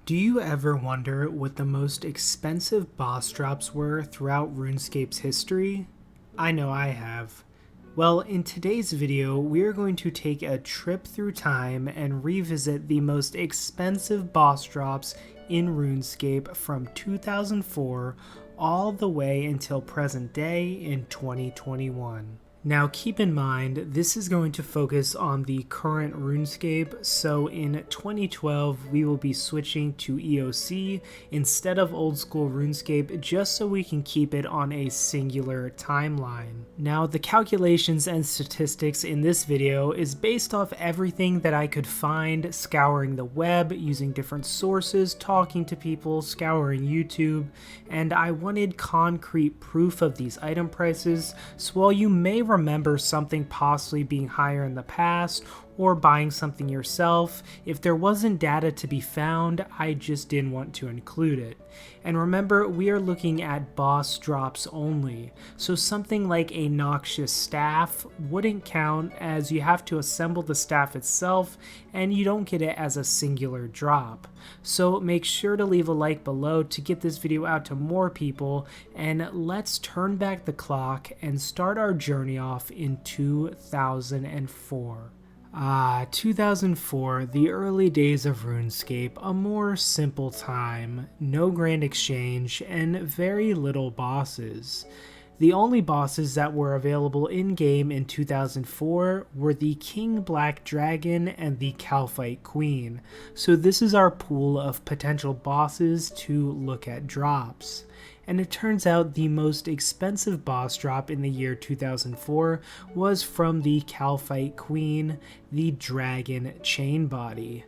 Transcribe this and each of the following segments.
Do you ever wonder what the most expensive boss drops were throughout RuneScape's history? I know I have. Well, in today's video, we are going to take a trip through time and revisit the most expensive boss drops in RuneScape from 2004 all the way until present day in 2021. Now keep in mind, this is going to focus on the current RuneScape, so in 2012 we will be switching to EOC instead of old school RuneScape just so we can keep it on a singular timeline. Now the calculations and statistics in this video is based off everything that I could find scouring the web, using different sources, talking to people, scouring YouTube, and I wanted concrete proof of these item prices, so while you may remember something possibly being higher in the past or buying something yourself, if there wasn't data to be found, I just didn't want to include it. And remember, we are looking at boss drops only, so something like a noxious staff wouldn't count as you have to assemble the staff itself and you don't get it as a singular drop. So make sure to leave a like below to get this video out to more people, and let's turn back the clock and start our journey off in 2004. 2004, the early days of RuneScape, a more simple time, no grand exchange, and very little bosses. The only bosses that were available in-game in 2004 were the King Black Dragon and the Calphite Queen, so this is our pool of potential bosses to look at drops. And it turns out the most expensive boss drop in the year 2004 was from the Calphite Queen, the Dragon Chainbody.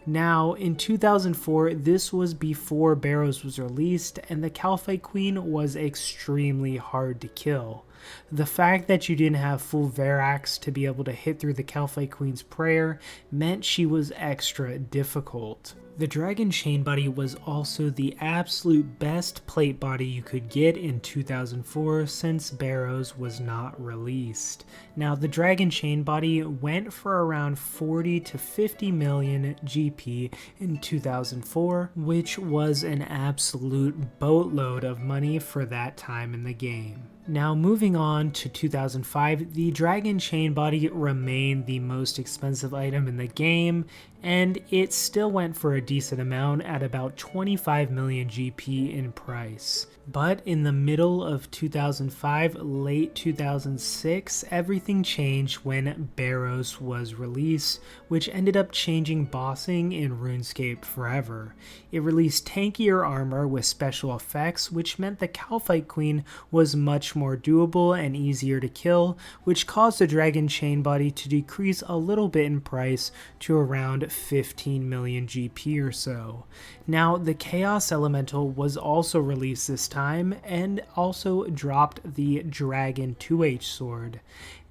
Now, in 2004, this was before Barrows was released, and the Calphite Queen was extremely hard to kill. The fact that you didn't have full Verax to be able to hit through the Calphite Queen's prayer meant she was extra difficult. The Dragon Chainbody was also the absolute best plate body you could get in 2004 since Barrows was not released. Now the Dragon Chainbody went for around 40 to 50 million GP in 2004, which was an absolute boatload of money for that time in the game. Now moving on to 2005, the Dragon Chainbody remained the most expensive item in the game, and it still went for a decent amount at about 25 million GP in price. But in the middle of 2005, late 2006, everything changed when Barrows was released, which ended up changing bossing in RuneScape forever. It released tankier armor with special effects, which meant the Calphite Queen was much more doable and easier to kill, which caused the Dragon Chainbody to decrease a little bit in price to around 15 million GP or so. Now, the Chaos Elemental was also released this time and also dropped the Dragon 2H sword.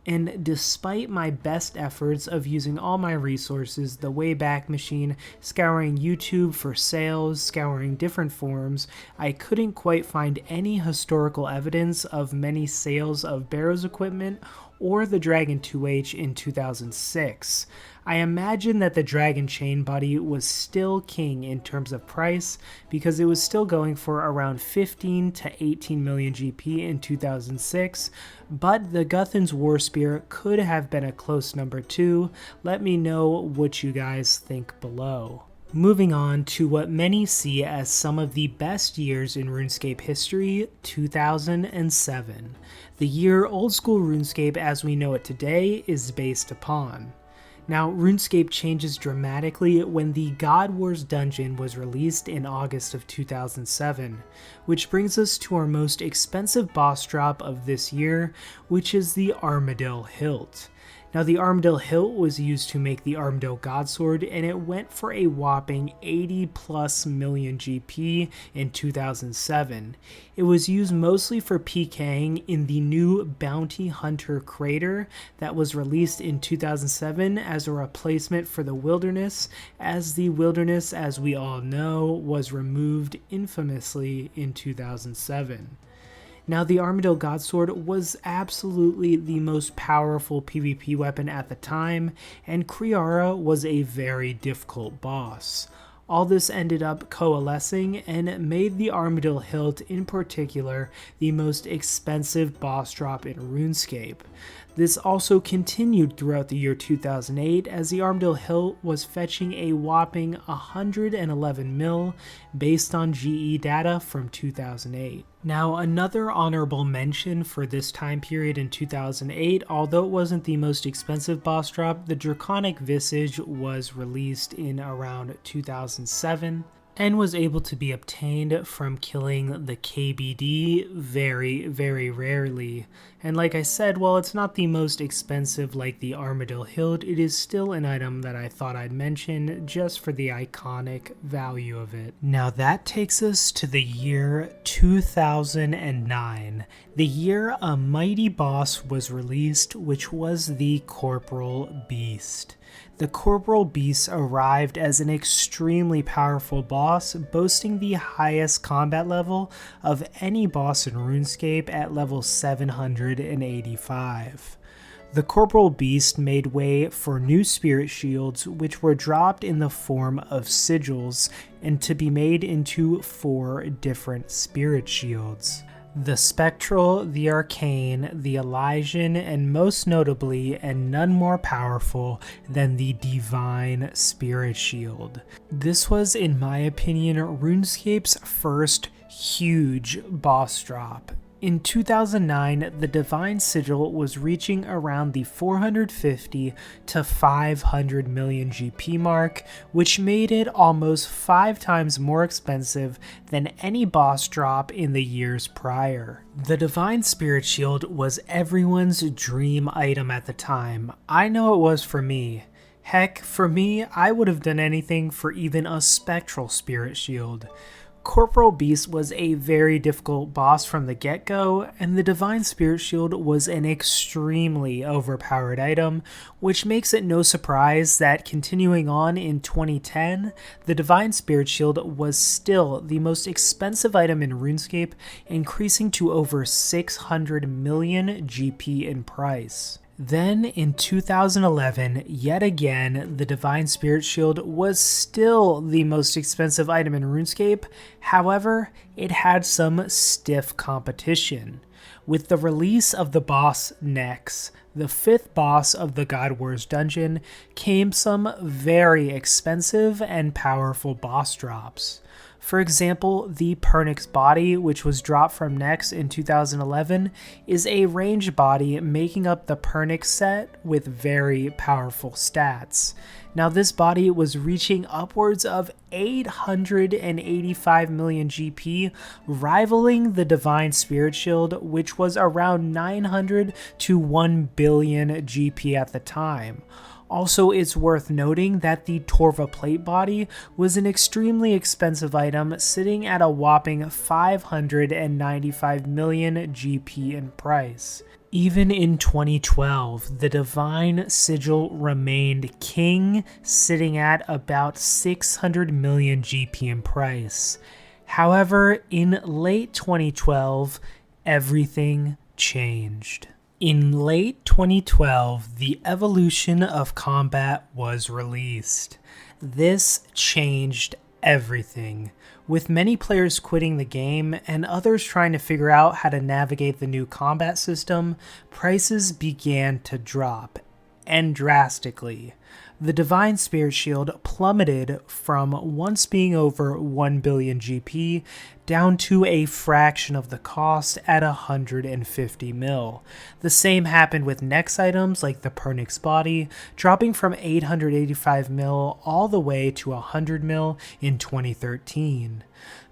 And despite my best efforts of using all my resources, the Wayback Machine, scouring YouTube for sales, scouring different forums, I couldn't quite find any historical evidence of many sales of Barrows equipment or the Dragon 2H in 2006. I imagine that the Dragon Chainbody was still king in terms of price because it was still going for around 15 to 18 million GP in 2006, but the Guthan's War Spear could have been a close number too. Let me know what you guys think below. Moving on to what many see as some of the best years in RuneScape history, 2007. The year old school RuneScape as we know it today is based upon. Now, RuneScape changes dramatically when the God Wars dungeon was released in August of 2007, which brings us to our most expensive boss drop of this year, which is the Armadillo Hilt. Now, the Armadillo Hilt was used to make the Armadillo Godsword, and it went for a whopping 80 plus million GP in 2007. It was used mostly for PKing in the new Bounty Hunter Crater that was released in 2007 as a replacement for the Wilderness, as the Wilderness, as we all know, was removed infamously in 2007. Now, the Armadillo Godsword was absolutely the most powerful PvP weapon at the time, and Kriara was a very difficult boss. All this ended up coalescing and made the Armadillo Hilt in particular the most expensive boss drop in RuneScape. This also continued throughout the year 2008 as the Armadillo Hilt was fetching a whopping 111 mil based on GE data from 2008. Now, another honorable mention for this time period in 2008, although it wasn't the most expensive boss drop, the Draconic Visage was released in around 2007 and was able to be obtained from killing the KBD very, very rarely. And like I said, while it's not the most expensive like the Armadillo Hilt, it is still an item that I thought I'd mention just for the iconic value of it. Now that takes us to the year 2009, the year a mighty boss was released, which was the Corporal Beast. The Corporal Beast arrived as an extremely powerful boss, boasting the highest combat level of any boss in RuneScape at level 785. The Corporal Beast made way for new spirit shields, which were dropped in the form of sigils and to be made into 4 different spirit shields. The Spectral, the Arcane, the Elysian, and most notably, and none more powerful than the Divine Spirit Shield. This was, in my opinion, RuneScape's first huge boss drop. In 2009, the Divine Sigil was reaching around the 450 to 500 million GP mark, which made it almost 5 times more expensive than any boss drop in the years prior. The Divine Spirit Shield was everyone's dream item at the time. I know it was for me. Heck, for me, I would have done anything for even a Spectral Spirit Shield. Corporal Beast was a very difficult boss from the get-go, and the Divine Spirit Shield was an extremely overpowered item, which makes it no surprise that continuing on in 2010, the Divine Spirit Shield was still the most expensive item in RuneScape, increasing to over 600 million GP in price. Then in 2011, yet again, the Divine Spirit Shield was still the most expensive item in RuneScape. However, it had some stiff competition. With the release of the boss Nex, the 5th boss of the God Wars dungeon, came some very expensive and powerful boss drops. For example, the Pernix body, which was dropped from Nex in 2011, is a ranged body making up the Pernix set with very powerful stats. Now this body was reaching upwards of 885 million GP, rivaling the Divine Spirit Shield, which was around 900 to 1 billion GP at the time. Also, it's worth noting that the Torva plate body was an extremely expensive item, sitting at a whopping 595 million GP in price. Even in 2012, the Divine Sigil remained king, sitting at about 600 million GP in price. However, in late 2012, everything changed. In late 2012, the Evolution of Combat was released. This changed everything. With many players quitting the game and others trying to figure out how to navigate the new combat system, prices began to drop, and drastically. The Divine Spirit Shield plummeted from once being over 1 billion GP down to a fraction of the cost at 150 mil. The same happened with next items like the Pernix body, dropping from 885 mil all the way to 100 mil in 2013.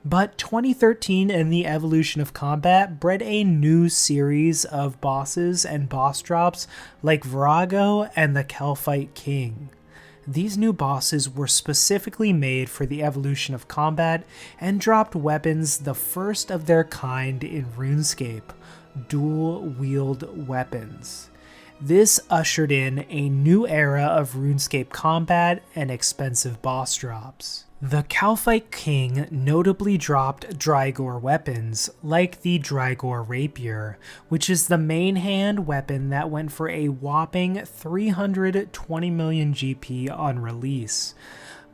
But 2013 and the Evolution of Combat bred a new series of bosses and boss drops like Virago and the Kelphite King. These new bosses were specifically made for the Evolution of Combat and dropped weapons the first of their kind in RuneScape, dual-wield weapons. This ushered in a new era of RuneScape combat and expensive boss drops. The Kelphite King notably dropped Drygore weapons, like the Drygore Rapier, which is the main hand weapon that went for a whopping 320 million GP on release.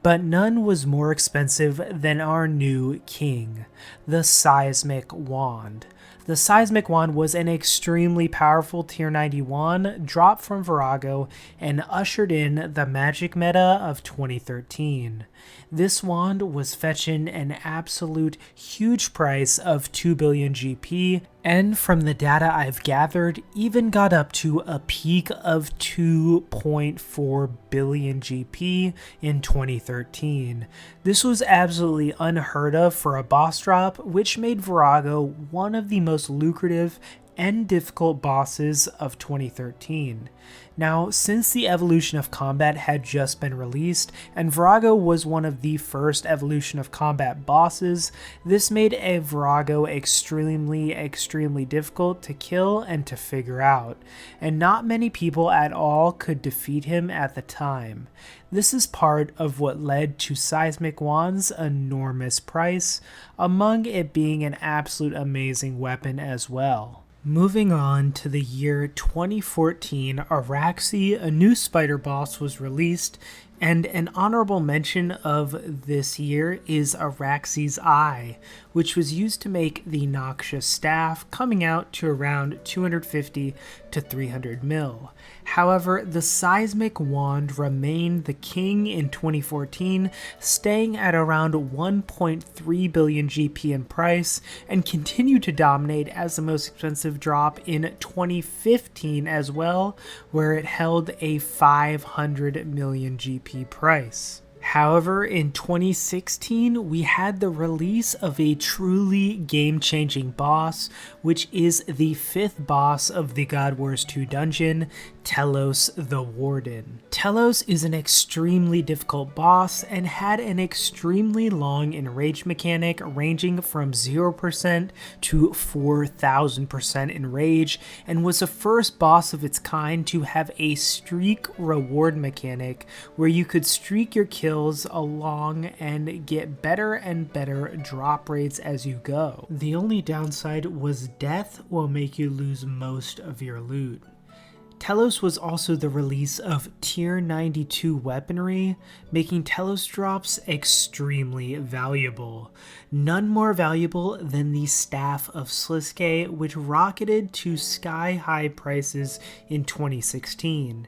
but none was more expensive than our new king, the Seismic Wand. The Seismic Wand was an extremely powerful tier 90 wand dropped from Virago and ushered in the magic meta of 2013. This wand was fetching an absolute huge price of 2 billion GP, and from the data I've gathered, even got up to a peak of 2.4 billion GP in 2013. This was absolutely unheard of for a boss drop, which made Virago one of the most lucrative and difficult bosses of 2013. Now, since the evolution of combat had just been released, and Virago was one of the first evolution of combat bosses, this made a Virago extremely difficult to kill and to figure out, and not many people at all could defeat him at the time. This is part of what led to Seismic Wand's enormous price, among it being an absolute amazing weapon as well. Moving on to the year 2014, Araxi, a new spider boss, was released, and an honorable mention of this year is Araxi's Eye, which was used to make the Noxious Staff, coming out to around 250 to 300 mil. However, the Seismic Wand remained the king in 2014, staying at around 1.3 billion GP in price, and continued to dominate as the most expensive drop in 2015 as well, where it held a 500 million GP price. However, in 2016, we had the release of a truly game-changing boss, which is the 5th boss of the God Wars 2 dungeon, Telos the Warden. Telos is an extremely difficult boss and had an extremely long enrage mechanic ranging from 0% to 4000% enrage, and was the first boss of its kind to have a streak reward mechanic where you could streak your kills along and get better and better drop rates as you go. The only downside was death will make you lose most of your loot. Telos was also the release of tier 92 weaponry, making Telos drops extremely valuable. None more valuable than the Staff of Zowskii, which rocketed to sky-high prices in 2016.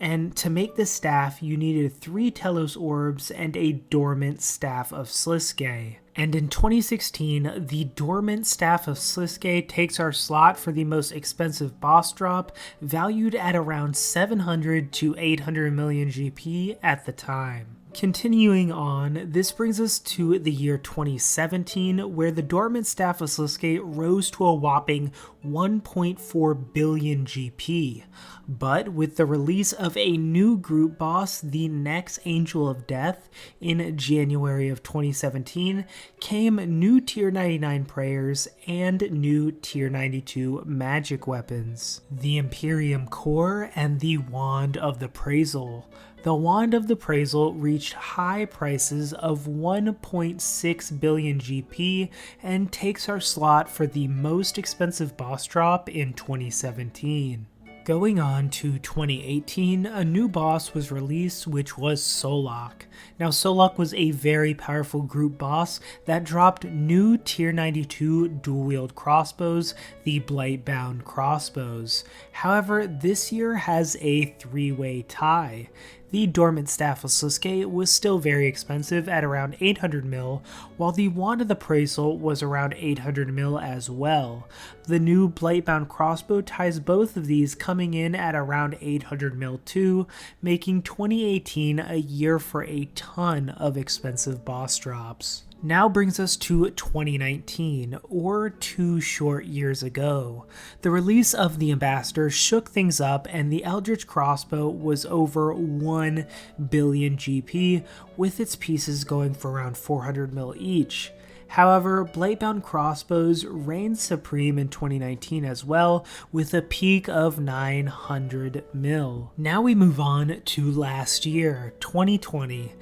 And to make the staff, you needed 3 Telos orbs and a dormant Staff of Zowskii. And in 2016, the dormant Staff of Zowskii takes our slot for the most expensive boss drop, valued at around 700 to 800 million GP at the time. Continuing on, this brings us to the year 2017, where the dormant Staff of Zowskii rose to a whopping 1.4 billion GP. But with the release of a new group boss, the next Angel of Death, in January of 2017, came new tier 99 prayers and new tier 92 magic weapons. The Imperium Core and the Wand of the Appraisal. The Wand of the Appraisal reached high prices of 1.6 billion GP and takes our slot for the most expensive boss drop in 2017. Going on to 2018, a new boss was released, which was Solok. Now, Solok was a very powerful group boss that dropped new tier 92 dual-wield crossbows, the Blightbound crossbows. However, this year has a 3-way tie. The dormant Staff of Zowskii was still very expensive at around 800 mil, while the Wand of the Appraisal was around 800 mil as well. The new Blightbound crossbow ties both of these, coming in at around 800 mil too, making 2018 a year for a ton of expensive boss drops. Now brings us to 2019, or 2 short years ago. The release of the Ambassador shook things up, and the Eldritch Crossbow was over 1 billion GP, with its pieces going for around 400 mil each. However, Blightbound crossbows reigned supreme in 2019 as well, with a peak of 900 mil. Now we move on to last year, 2020.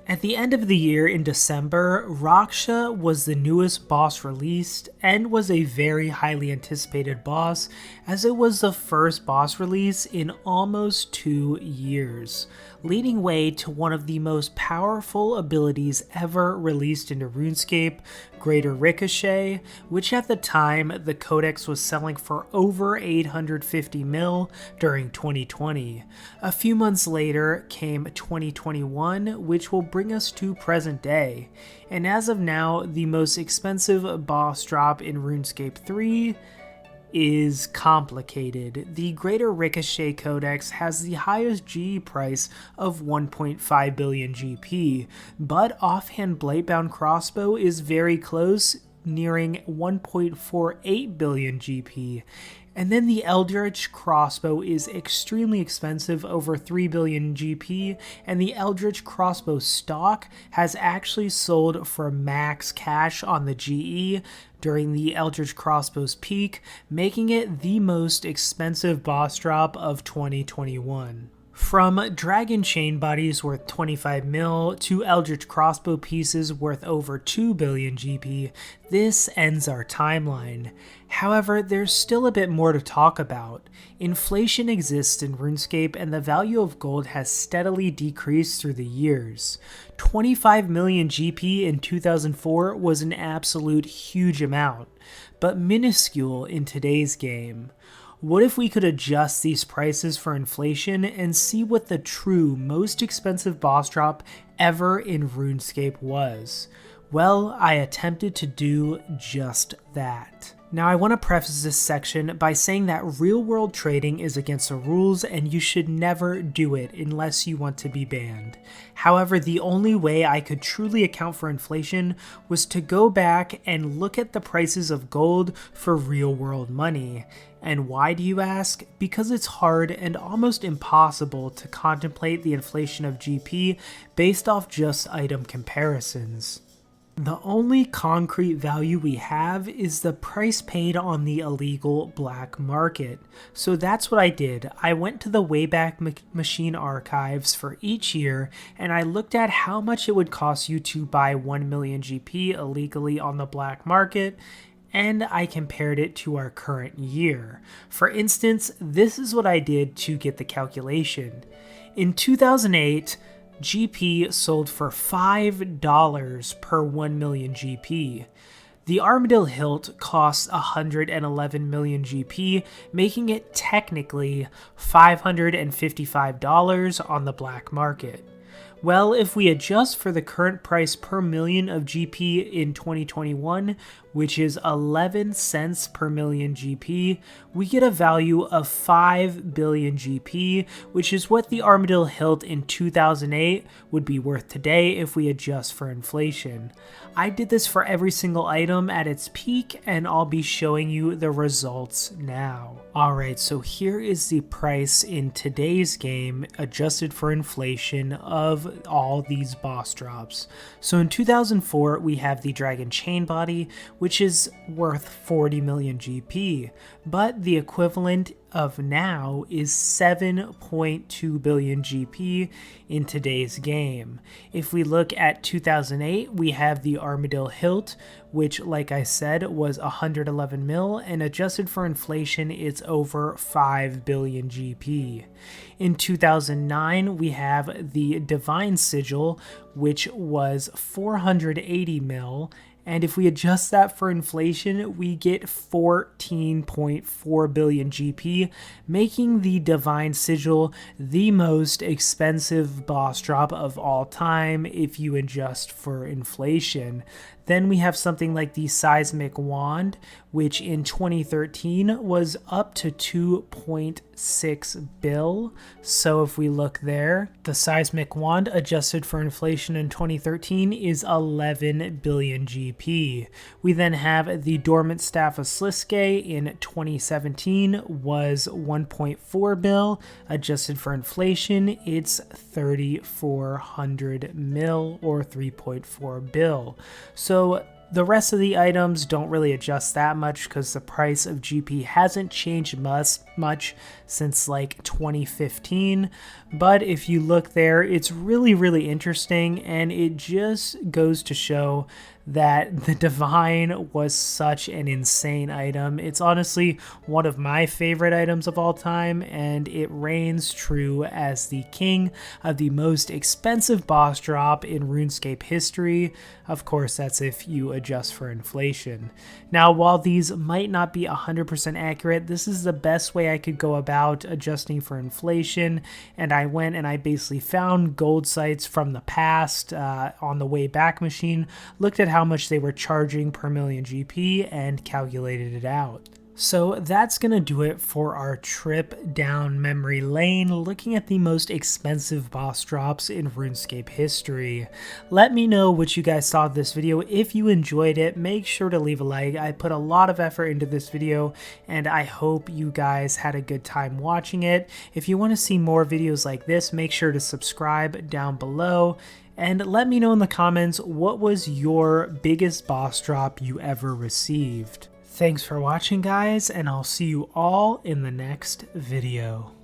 At the end of the year in December, Raksha was the newest boss released and was a very highly anticipated boss, as it was the first boss release in almost 2 years. leading way to one of the most powerful abilities ever released into RuneScape, Greater Ricochet, which at the time the codex was selling for over 850 mil during 2020. A few months later came 2021, which will bring us to present day, and as of now, the most expensive boss drop in RuneScape 3 is complicated. The Greater Ricochet Codex has the highest GE price of 1.5 billion GP, but Offhand Blightbound Crossbow is very close, nearing 1.48 billion GP. And then the Eldritch Crossbow is extremely expensive, over 3 billion GP, and the Eldritch Crossbow stock has actually sold for max cash on the GE during the Eldritch Crossbow's peak, making it the most expensive boss drop of 2021. From Dragon Chain Bodies worth 25 mil to Eldritch Crossbow pieces worth over 2 billion GP, this ends our timeline. However, there's still a bit more to talk about. Inflation exists in RuneScape and the value of gold has steadily decreased through the years. 25 million GP in 2004 was an absolute huge amount, but minuscule in today's game. What if we could adjust these prices for inflation and see what the true most expensive boss drop ever in RuneScape was? Well, I attempted to do just that. Now, I want to preface this section by saying that real-world trading is against the rules and you should never do it unless you want to be banned. However, the only way I could truly account for inflation was to go back and look at the prices of gold for real-world money. And why, do you ask? Because it's hard and almost impossible to contemplate the inflation of GP based off just item comparisons. The only concrete value we have is the price paid on the illegal black market. So that's what I did. I went to the Wayback Machine archives for each year and I looked at how much it would cost you to buy 1 million GP illegally on the black market, and I compared it to our current year. For instance, this is what I did to get the calculation. In 2008, GP sold for $5 per 1 million GP. The Armadillo Hilt costs 111 million GP, making it technically $555 on the black market. Well, if we adjust for the current price per million of GP in 2021, which is 11 cents per million GP, we get a value of 5 billion GP, which is what the Armadillo Hilt in 2008 would be worth today if we adjust for inflation. I did this for every single item at its peak, and I'll be showing you the results now. Alright, so here is the price in today's game, adjusted for inflation, of all these boss drops. So in 2004, we have the Dragon Chain Body, which is worth 40 million GP, but the equivalent of now is 7.2 billion GP in today's game. If we look at 2008, we have the Armadillo Hilt, which, like I said, was 111 mil, and adjusted for inflation, it's over 5 billion GP. In 2009, we have the Divine Sigil, which was 480 mil, and if we adjust that for inflation, we get 14.4 billion GP, making the Divine Sigil the most expensive boss drop of all time if you adjust for inflation. Then we have something like the Seismic Wand, which in 2013 was up to 2.6 bill. So if we look there, the Seismic Wand adjusted for inflation in 2013 is 11 billion GP. We then have the Dormant Staff of Zowskii in 2017 was 1.4 bill. Adjusted for inflation, it's 3,400 mil or 3.4 bill. So the rest of the items don't really adjust that much because the price of GP hasn't changed much since like 2015. But if you look there, it's really interesting, and it just goes to show that the Divine was such an insane item. It's honestly one of my favorite items of all time, and it reigns true as the king of the most expensive boss drop in RuneScape history. Of course, that's if you adjust for inflation. Now, while these might not be 100% accurate, this is the best way I could go about adjusting for inflation, and I went and I basically found gold sites from the past on the Wayback Machine, looked at how much they were charging per million GP, and calculated it out. So that's going to do it for our trip down memory lane, looking at the most expensive boss drops in RuneScape history. Let me know what you guys thought of this video. If you enjoyed it, make sure to leave a like. I put a lot of effort into this video, and I hope you guys had a good time watching it. If you want to see more videos like this, make sure to subscribe down below. And let me know in the comments, what was your biggest boss drop you ever received? Thanks for watching, guys, and I'll see you all in the next video.